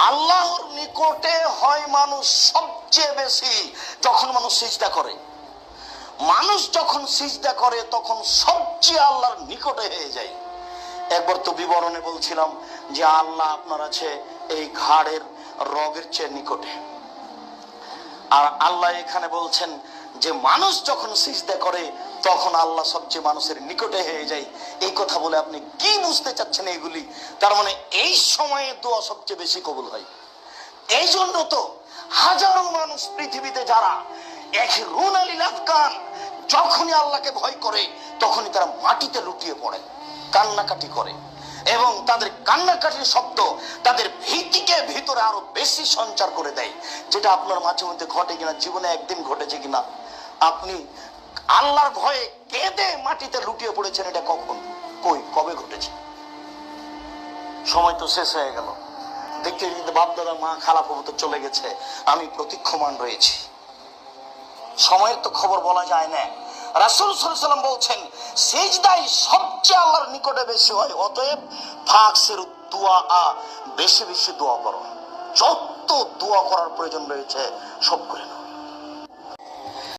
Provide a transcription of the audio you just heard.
আল্লাহর নিকটে হয় মানুষ সবচেয়ে বেশি যখন মানুষ সিজদা করে। মানুষ যখন সিজদা করে তখন সবচেয়ে আল্লাহর নিকটে হয়ে যায়। একবার তো বিবরণে বলছিলাম যে আল্লাহ আপনার আছে এই ঘাড়ের রগের চেয়ে নিকটে, আর আল্লাহ এখানে বলছেন যে মানুষ যখন সিজদা করে তখন আল্লাহ সবচেয়ে মানুষের নিকটে হয়ে যায়। এই কথা বলে আপনি কি বুঝতে চাচ্ছেন এগুলি? তার মানে এই সময়ে দোয়া সবচেয়ে বেশি কবুল হয়। এই জন্য তো হাজারো মানুষ পৃথিবীতে যারা ইয়াখরুনা লিল আযকান, যখনই আল্লাহকে ভয় করে তখনই তারা মাটিতে লুটিয়ে পড়ে, কান্নাকাটি করে, এবং তাদের কান্নাকাটির শব্দ তাদের ভীতিকে ভিতরে আরো বেশি সঞ্চার করে দেয়। যেটা আপনার মাঝে মধ্যে ঘটে কিনা, জীবনে একদিন ঘটেছে কিনা আপনি আল্লাহর ভয়ে কেঁদে মাটিতে লুটিয়ে পড়েছেন? এটা কখন, কই, কবে ঘটেছে? সময় তো শেষ হয়ে গেল। দেখতে দেখতে বাপ দাদা মা খালাফু তো চলে গেছে, আমি প্রতীক্ষমান রয়েছি। সময়ের তো খবর বলা যায় না। রাসূল সাল্লাল্লাহু আলাইহি ওয়াসাল্লাম বলছেন সিজদাই সবচেয়ে আল্লাহর নিকটে বেশি হয়। অতএব ফাকসির দোয়া, বেশি বেশি দোয়া করো। যত দোয়া করার প্রয়োজন রয়েছে সব করে নাও।